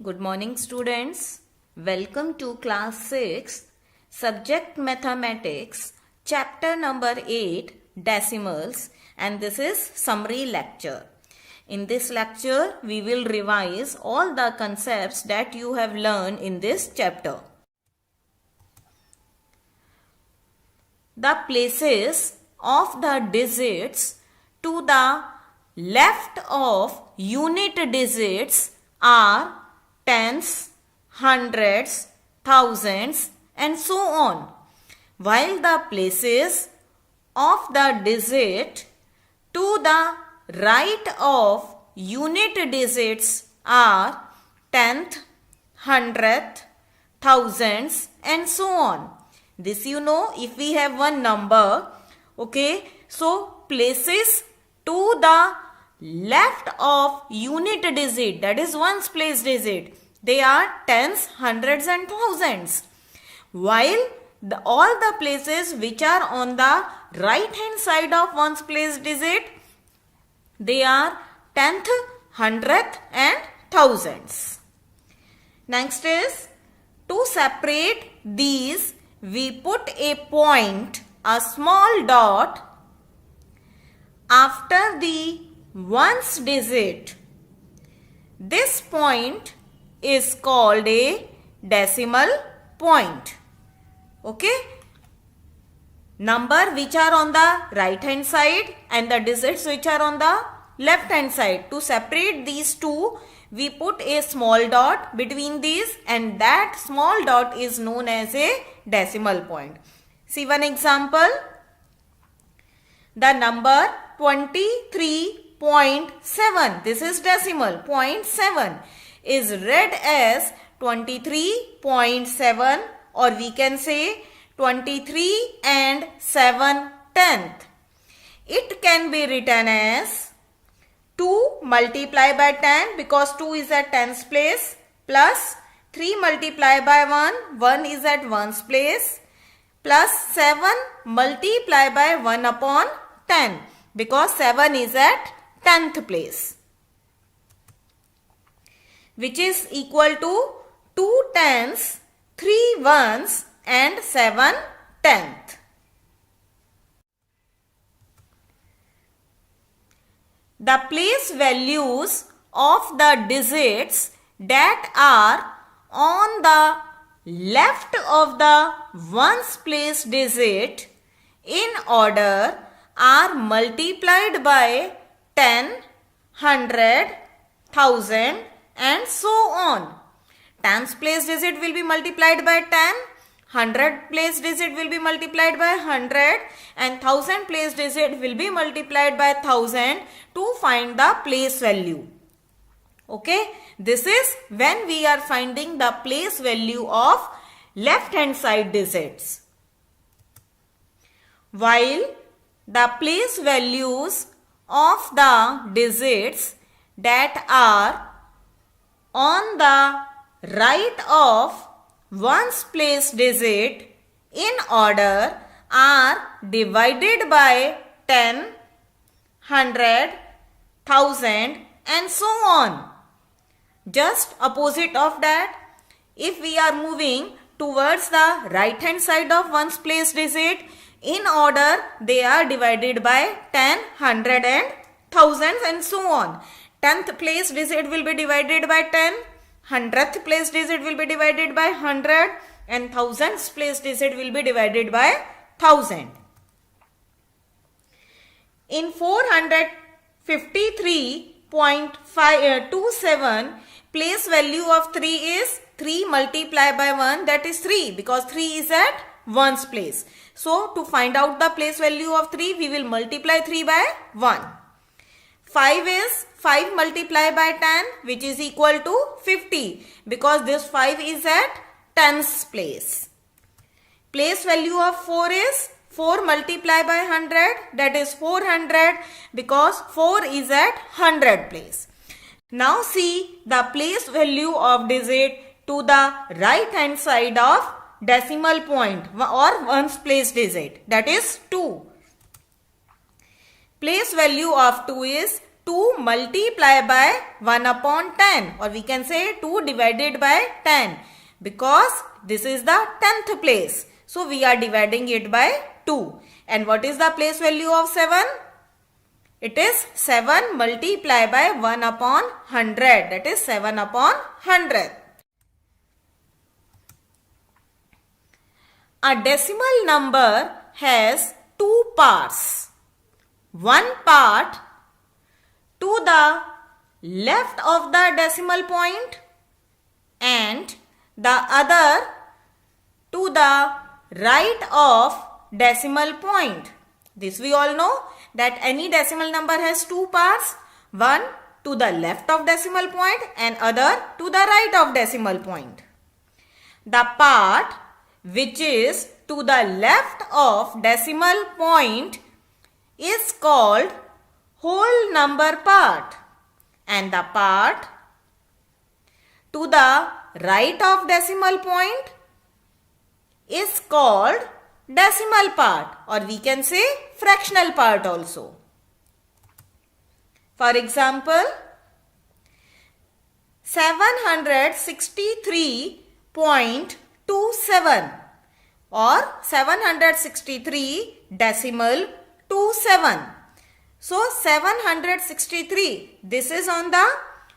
Good morning, students. Welcome to class 6, subject mathematics, chapter number 8, decimals, and this is summary lecture. In this lecture, we will revise all the concepts that you have learned in this chapter. The places of the digits to the left of unit digits are tens, hundreds, thousands, and so on, while the places of the digit to the right of unit digits are tenth, hundredth, thousands, and so on. This you know, if we have one number, okay, so places to the left of unit digit, that is ones place digit, they are tens, hundreds, and thousands, while all the places which are on the right hand side of ones place digit, they are tenth, hundredth, and thousands. Next is, to separate these, we put a point, a small dot, after the ones digit. This point is called a decimal point. Okay? Number which are on the right hand side and the digits which are on the left hand side. To separate these two, we put a small dot between these, and that small dot is known as a decimal point. See one example. The number 23.7, this is decimal, 0.7 is read as 23.7, or we can say 23 and 7 tenth. It can be written as 2 multiplied by 10, because 2 is at tens place, plus 3 multiplied by 1, 1 is at ones place, plus 7 multiplied by 1 upon 10, because 7 is at tenth place, which is equal to 2 tens, 3 ones, and 7 tenth. The place values of the digits that are on the left of the ones place digit in order are multiplied by 10, 100, 1000, and so on. Tens place digit will be multiplied by 10, 100 place digit will be multiplied by 100, and 1000 place digit will be multiplied by 1000 to find the place value. Okay, this is when we are finding the place value of left hand side digits. While the place values of the digits that are on the right of ones place digit in order are divided by 10, 100, 1000, and so on. Just opposite of that, if we are moving towards the right hand side of ones place digit, in order they are divided by 10, 100, and thousands, and so on. 10th place digit will be divided by 10, 100th place digit will be divided by 100, and 1000th place digit will be divided by 1000. In 453.27, place value of 3 is 3 multiplied by 1, that is 3, because 3 is at ones place. So, to find out the place value of 3, we will multiply 3 by 1. 5 is 5 multiplied by 10, which is equal to 50, because this 5 is at tens place. Place value of 4 is 4 multiplied by 100, that is 400, because 4 is at 100 place. Now see the place value of digit to the right hand side of decimal point or ones place digit, that is 2. Place value of 2 is 2 multiply by 1 upon 10, or we can say 2 divided by 10, because this is the 10th place. So we are dividing it by 2. And what is the place value of 7? It is 7 multiplied by 1 upon 100. That is 7 upon 100. A decimal number has two parts. One part to the left of the decimal point and the other to the right of decimal point. This we all know that any decimal number has two parts. One to the left of decimal point and other to the right of decimal point. The part which is to the left of decimal point is called whole number part, and the part to the right of decimal point is called decimal part, or we can say fractional part also. For example, 763.27 or 763.27. So 763, this is on the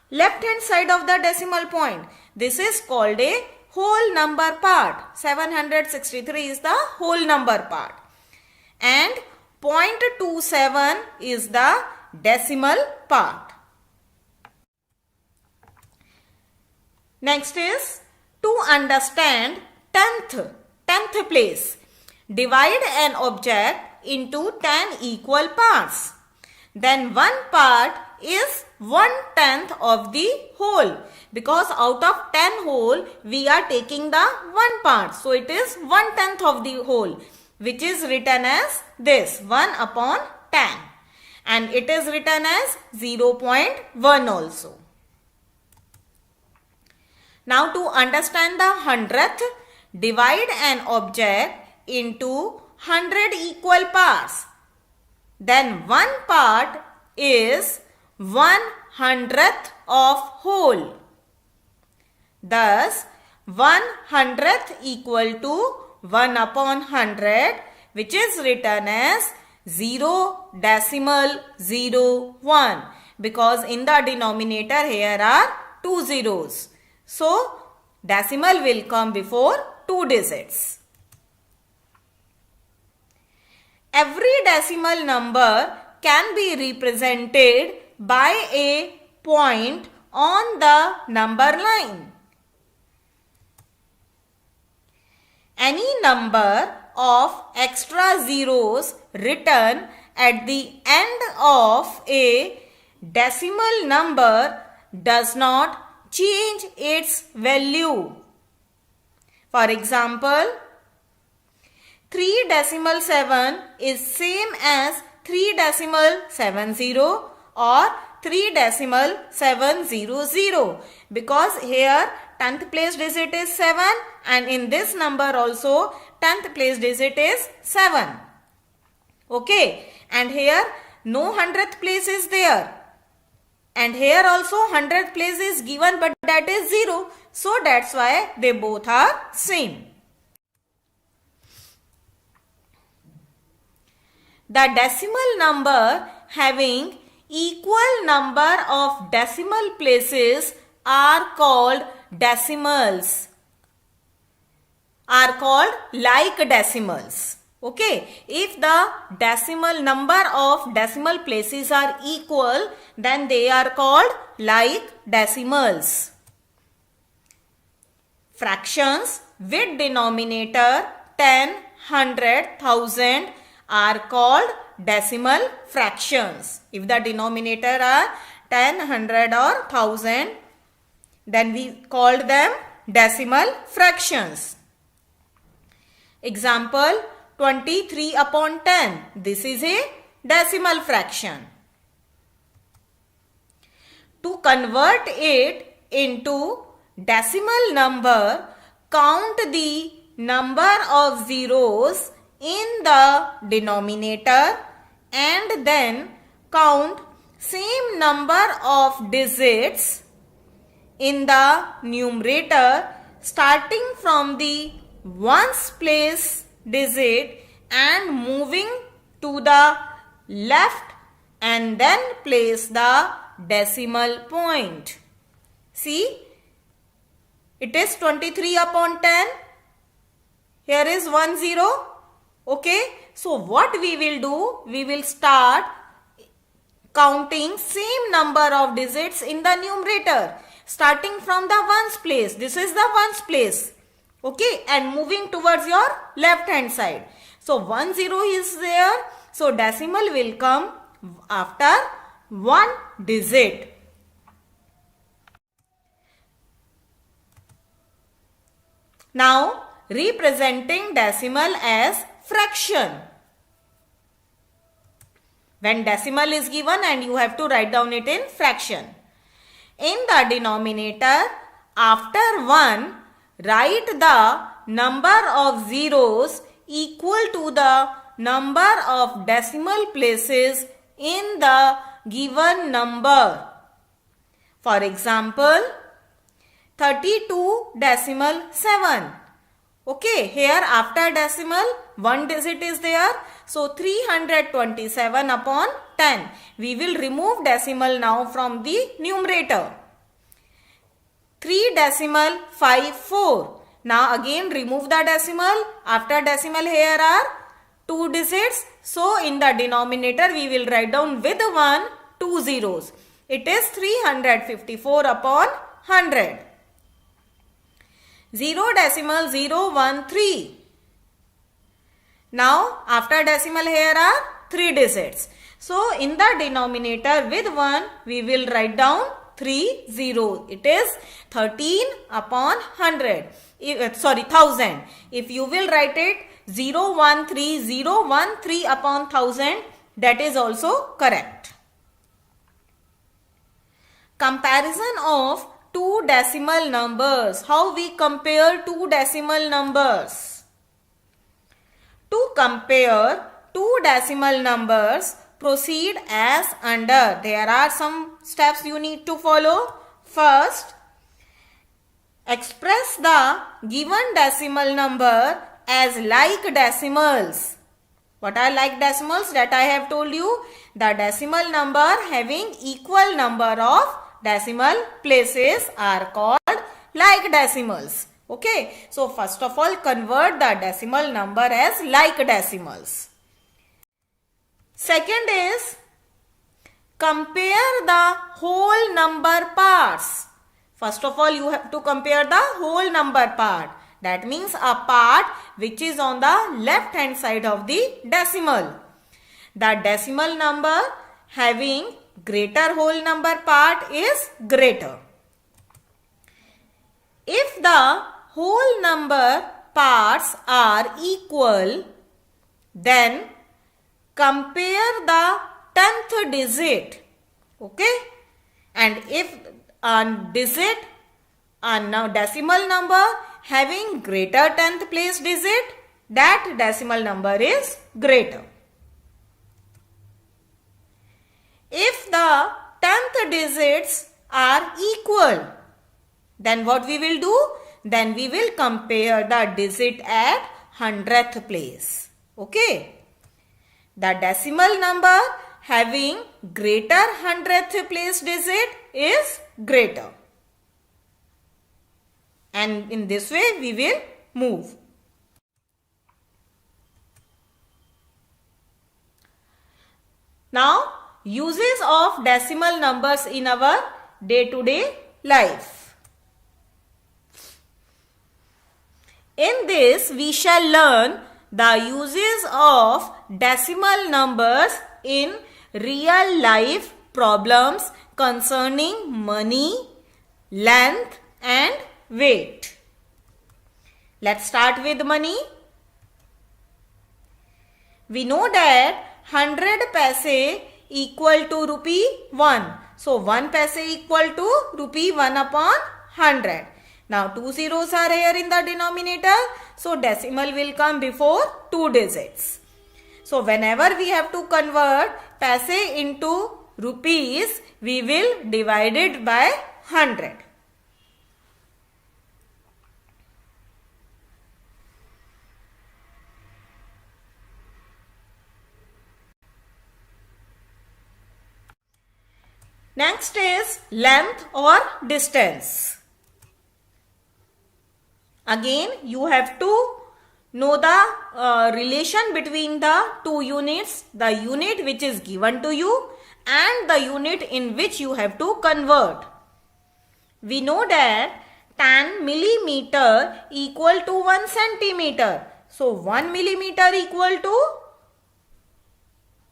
left hand side of the decimal point. This is called a whole number part. 763 is the whole number part. And 0.27 is the decimal part. Next is to understand 10th place. Divide an object into 10 equal parts. Then one part is 1/10 of the whole, because out of 10 whole we are taking the one part. So it is 1/10 of the whole, which is written as this 1 upon 10, and it is written as 0.1 also. Now to understand the 100th, divide an object into 100 equal parts. Then one part is 1/100th of whole. Thus 1/100th equal to 1 upon 100, which is written as 0.01, because in the denominator here are two zeros. So decimal will come before two digits. Every decimal number can be represented by a point on the number line. Any number of extra zeros written at the end of a decimal number does not change its value. For example, 3.7 is same as 3.70 or 3.700, because here 10th place digit is 7 and in this number also 10th place digit is 7. Okay, and here no 100th place is there, and here also 100th place is given, but that is 0. So that's why they both are same. The decimal number having equal number of decimal places are called decimals, are called like decimals. Okay, if the decimal number of decimal places are equal, then they are called like decimals. Fractions with denominator 10, 100, 1000 are called decimal fractions. If the denominator are 10, 100 or 1000, then we called them decimal fractions. Example, 23 upon 10. This is a decimal fraction. To convert it into decimal number, count the number of zeros in the denominator and then count same number of digits in the numerator starting from the ones place digit and moving to the left and then place the decimal point. See, it is 23 upon 10. Here is 1 0. Okay. So what we will do? We will start counting same number of digits in the numerator. Starting from the ones place. This is the ones place. Okay. And moving towards your left hand side. So 1 0 is there. So decimal will come after one digit. Now representing decimal as fraction. When decimal is given and you have to write down it in fraction. In the denominator, after 1, write the number of zeros equal to the number of decimal places in the given number. For example, 32.7. Okay, here after decimal, one digit is there. So 327 upon 10. We will remove decimal now from the numerator. 3.54. Now again remove the decimal. After decimal here are two digits. So in the denominator we will write down with 1 2 zeros. It is 354 upon 100. 0.013. Now after decimal here are 3 digits. So in the denominator with 1 we will write down 3 zeros. It is 13 upon 100. 1000. If you will write it 013 upon 1000, that is also correct. Comparison of two decimal numbers. How we compare two decimal numbers? To compare two decimal numbers, proceed as under. There are some steps you need to follow. First, express the given decimal number as like decimals. What are like decimals? That I have told you. The decimal number having equal number of decimal places are called like decimals. Okay. So first of all, convert the decimal number as like decimals. Second is compare the whole number parts. First of all, you have to compare the whole number part. That means a part which is on the left hand side of the decimal. The decimal number having greater whole number part is greater. If the whole number parts are equal, then compare the 10th digit. Okay? And if a digit, a decimal number having greater 10th place digit, that decimal number is greater. If the 10th digits are equal, then what we will do? Then we will compare the digit at 100th place. Okay. The decimal number having greater 100th place digit is greater. And in this way we will move. Now, uses of decimal numbers in our day-to-day life. In this, we shall learn the uses of decimal numbers in real life problems concerning money, length and weight. Let's start with money. We know that 100 paise equal to rupee 1. So 1 paise equal to rupee 1 upon 100. Now 2 zeros are here in the denominator. So decimal will come before 2 digits. So whenever we have to convert paise into rupees, we will divide it by 100. Next is length or distance. Again, you have to know the relation between the two units, the unit which is given to you and the unit in which you have to convert. We know that 10 millimeter equal to 1 centimeter. So 1 millimeter equal to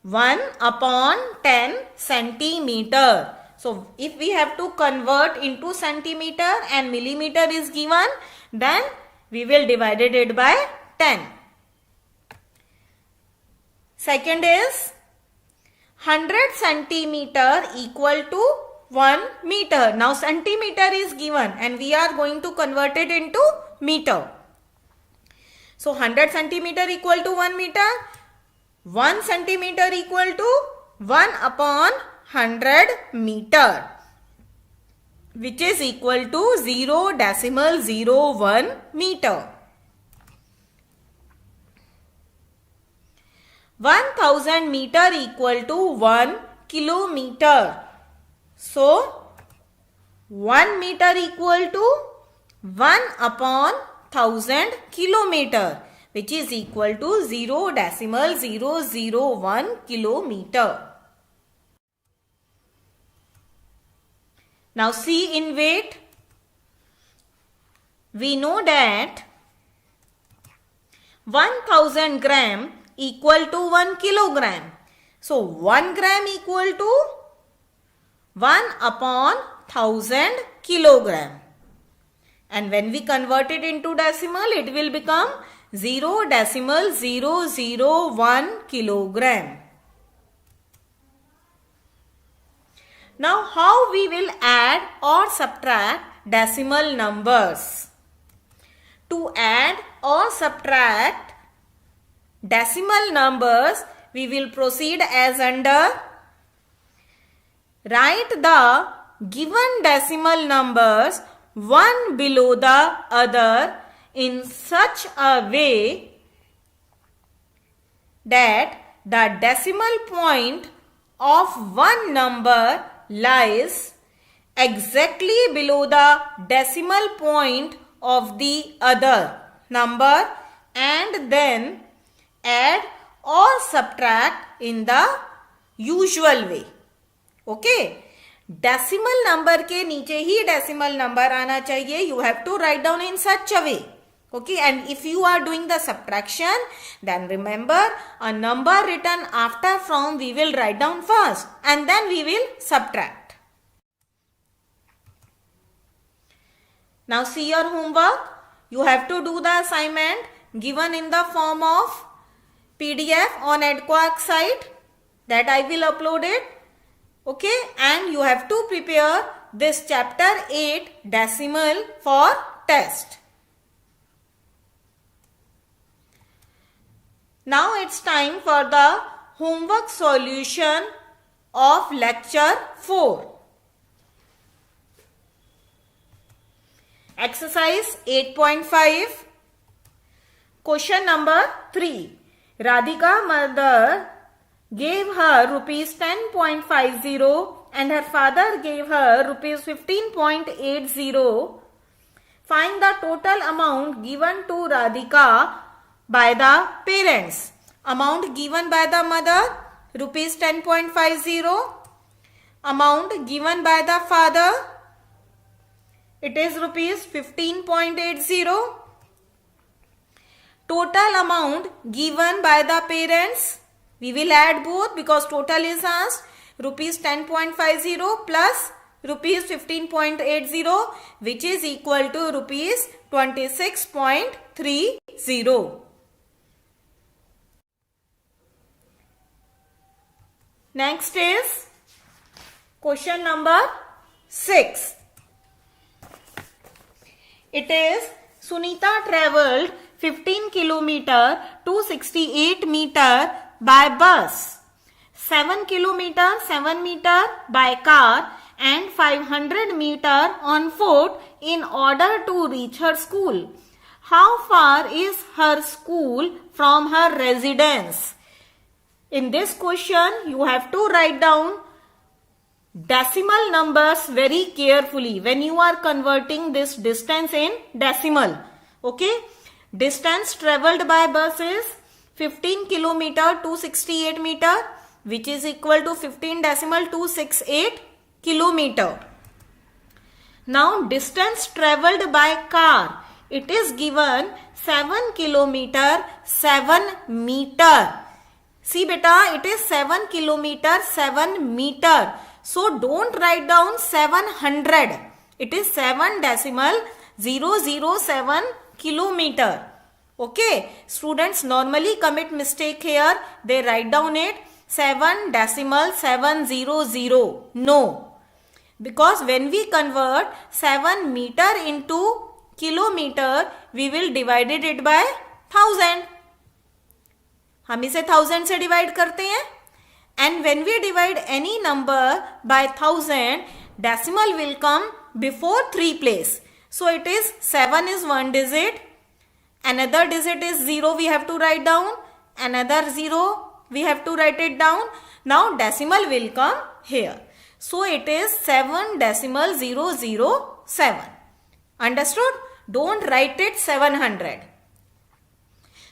1 upon 10 centimeter. So if we have to convert into centimeter and millimeter is given, then we will divide it by 10. Second is 100 centimeter equal to 1 meter. Now centimeter is given and we are going to convert it into meter. So 100 centimeter equal to 1 meter. 1 centimeter equal to 1 upon 100 meter, which is equal to 0.01 meter. 1000 meter equal to 1 kilometer. So 1 meter equal to 1 upon 1000 kilometer, which is equal to 0.001 kilometer. Now see in weight. We know that 1000 gram equal to 1 kilogram. So 1 gram equal to 1 upon 1000 kilogram. And when we convert it into decimal, it will become 0.001 kilogram. Now how we will add or subtract decimal numbers? To add or subtract decimal numbers, we will proceed as under. Write the given decimal numbers one below the other in such a way that the decimal point of one number lies exactly below the decimal point of the other number, and then add or subtract in the usual way. Okay, decimal number के नीचे ही decimal number आना चाहिए. You have to write down in such a way. Okay, and if you are doing the subtraction, then remember a number written after from we will write down first and then we will subtract. Now see your homework. You have to do the assignment given in the form of PDF on EdQuark site that I will upload it. Okay, and you have to prepare this chapter 8 decimal for test. Now it's time for the homework solution of lecture 4. Exercise 8.5. Question number 3. Radhika mother gave her rupees 10.50 and her father gave her rupees 15.80. Find the total amount given to Radhika by the parents. Amount given by the mother rupees 10.50. Amount given by the father, it is rupees 15.80. Total amount given by the parents, we will add both because total is asked. Rupees 10.50 plus rupees 15.80, which is equal to rupees 26.30. Next is question number 6. It is Sunita travelled 15 kilometer 268 meter by bus. 7 kilometer, 7 meter by car and 500 meter on foot in order to reach her school. How far is her school from her residence? In this question, you have to write down decimal numbers very carefully when you are converting this distance in decimal. Okay? Distance traveled by bus is 15 kilometer 268 meter, which is equal to 15.268 kilometer. Now distance traveled by car, it is given 7 kilometer 7 meter. See beta, it is 7 kilometer 7 meter. So don't write down 700. It is 7.007 kilometer. Okay, students normally commit mistake here. They write down it 7.700. No, because when we convert 7 meter into kilometer, we will divide it by 1000. हम इसे 1000 से divide करते हैं. And when we divide any number by 1000, decimal will come before 3 place. So it is 7 is one digit. Another digit is 0 we have to write down. Another 0 we have to write it down. Now decimal will come here. So it is 7.007. Understood? Don't write it 700.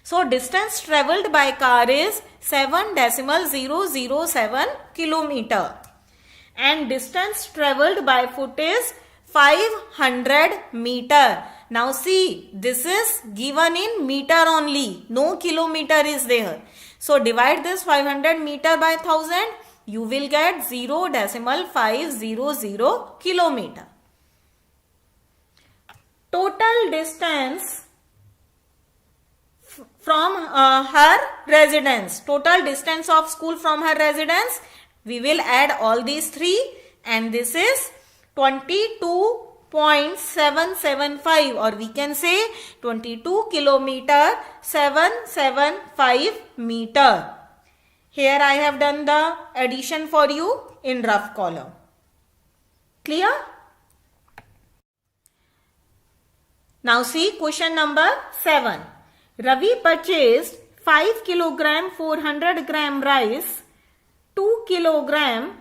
So distance traveled by car is 7.007 kilometer. And distance traveled by foot is 500 meter. Now see, this is given in meter only. No kilometer is there. So divide this 500 meter by 1000. You will get 0.500 kilometer. Total distance from her residence. Total distance of school from her residence. We will add all these three and this is 22.775 or we can say 22 kilometer 775 meter. Here I have done the addition for you in rough column. Clear? Now see question number 7. Ravi purchased 5 kilogram 400 gram rice, 2 kilogram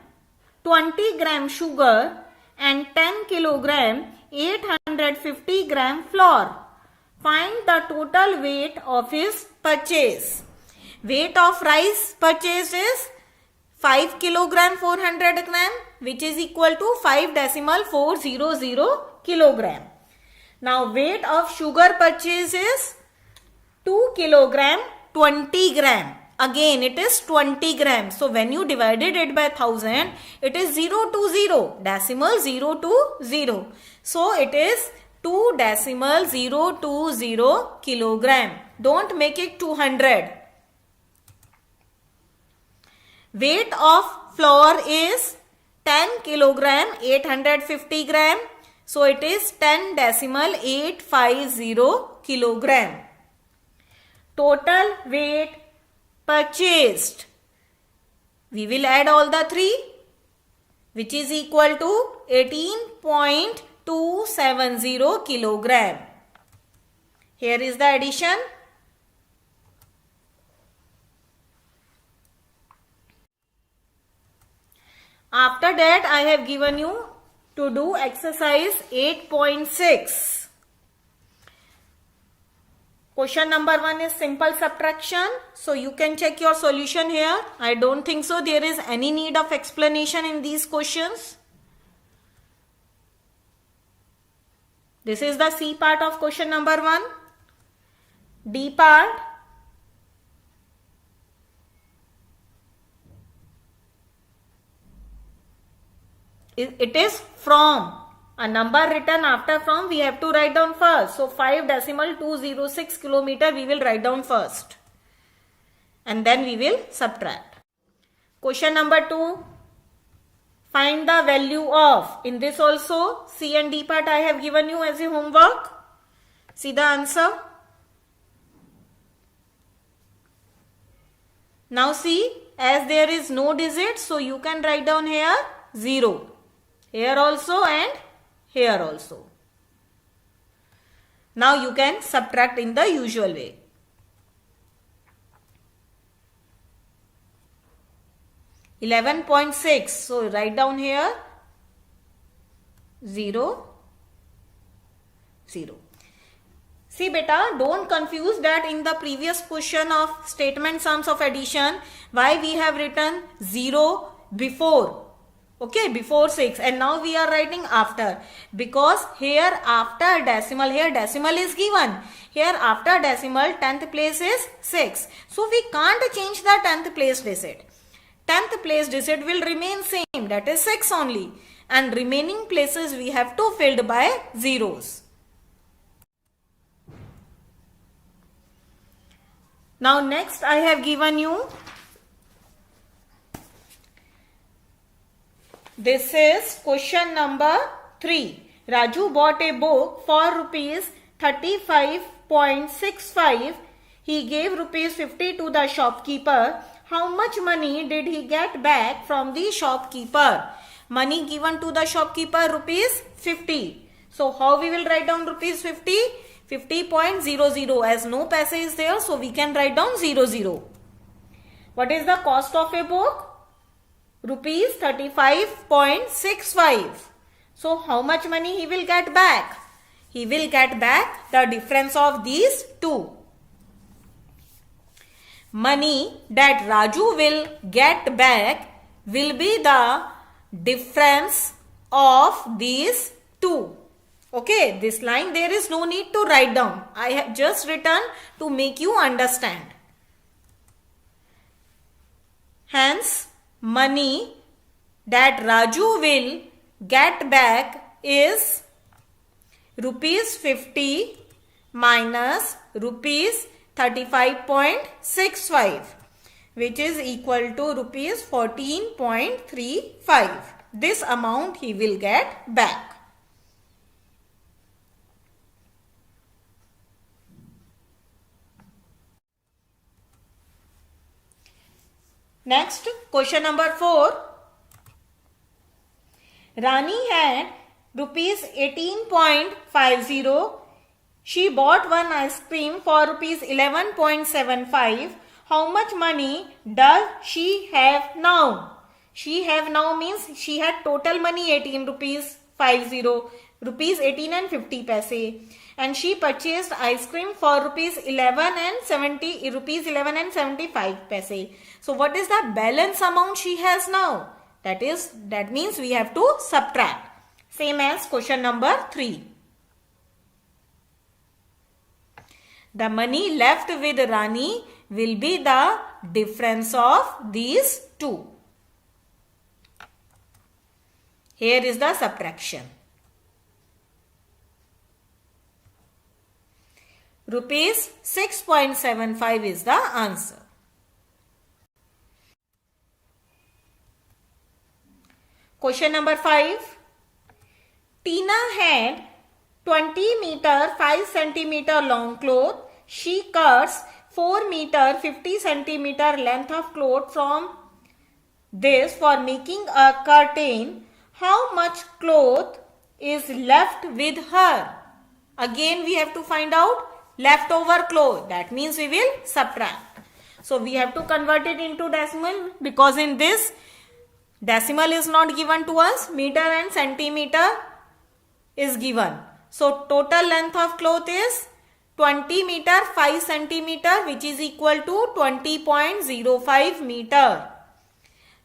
20 gram sugar and 10 kilogram 850 gram flour. Find the total weight of his purchase. Weight of rice purchased is 5 kilogram 400 gram, which is equal to 5.400 kilogram. Now weight of sugar purchase is 2 kilogram 20 gram. Again it is 20 gram. So when you divided it by 1000, it is 0 to 0. Decimal 0 to 0. So it is 2.020 kilogram. Don't make it 200. Weight of flour is 10 kilogram 850 gram. So it is 10.850 kilogram. Total weight purchased. We will add all the three, which is equal to 18.270 kilogram. Here is the addition. After that, I have given you to do exercise 8.6. Question number 1 is simple subtraction. So you can check your solution here. I don't think so there is any need of explanation in these questions. This is the C part of question number 1. D part. It is from. A number written after from we have to write down first. So 5.206 kilometer we will write down first. And then we will subtract. Question number 2. Find the value of. In this also C and D part I have given you as a homework. See the answer. Now see, as there is no digit, so you can write down here 0. Here also and here also. Now you can subtract in the usual way. $11.6. So write down here 0, 0. See beta, don't confuse that in the previous question of statement sums of addition, why we have written 0 before, okay, before 6, and now we are writing after, because here after decimal, here decimal is given, here after decimal 10th place is 6. So we can't change the 10th place digit. 10th place digit will remain same, that is 6 only, and remaining places we have to filled by zeros. Now next I have given you, this is question number 3. Raju bought a book for rupees 35.65. He gave rupees 50 to the shopkeeper. How much money did he get back from the shopkeeper? Money given to the shopkeeper rupees 50. So how we will write down rupees 50? 50.00, as no paise is there, so we can write down 00. What is the cost of a book? Rupees 35.65. So how much money he will get back? He will get back the difference of these two. Money that Raju will get back will be the difference of these two. Okay, this line there is no need to write down. I have just written to make you understand. Hence, money that Raju will get back is rupees 50 minus rupees 35.65, which is equal to rupees 14.35. This amount he will get back. Next, question number 4. Rani had rupees 18.50. She bought one ice cream for rupees 11.75. How much money does she have now? She have now means she had total money 18 rupees 50, rupees 18 and 50 paise, and she purchased ice cream for rupees 11 and 75 paise. So what is the balance amount she has now? That means we have to subtract. Same as question number 3. The money left with Rani will be the difference of these two. Here is the subtraction. Rupees 6.75 is the answer. Question number 5. Tina had 20 meter 5 centimeter long cloth. She cuts 4 meter 50 centimeter length of cloth from this for making a curtain. How much cloth is left with her? Again we have to find out leftover cloth. That means we will subtract. So we have to convert it into decimal, because in this decimal is not given to us. Meter and centimeter is given. So total length of cloth is 20 meter 5 centimeter, which is equal to 20.05 meter.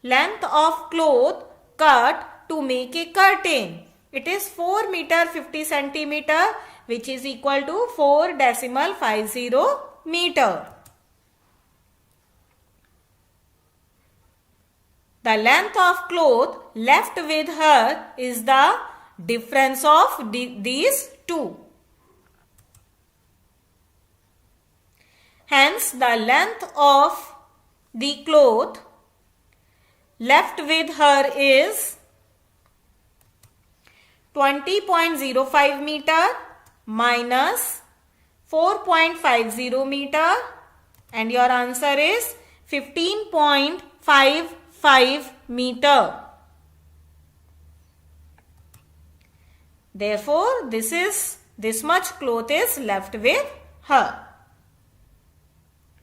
Length of cloth cut to make a curtain. It is 4 meter 50 centimeter, which is equal to 4.50 meter. The length of cloth left with her is the difference of these two. Hence, the length of the cloth left with her is 20.05 meter minus 4.50 meter, and your answer is 15.50 0.55 meter. Therefore, this much cloth is left with her.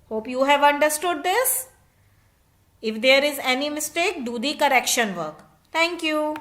Hope you have understood this. If there is any mistake, do the correction work. Thank you.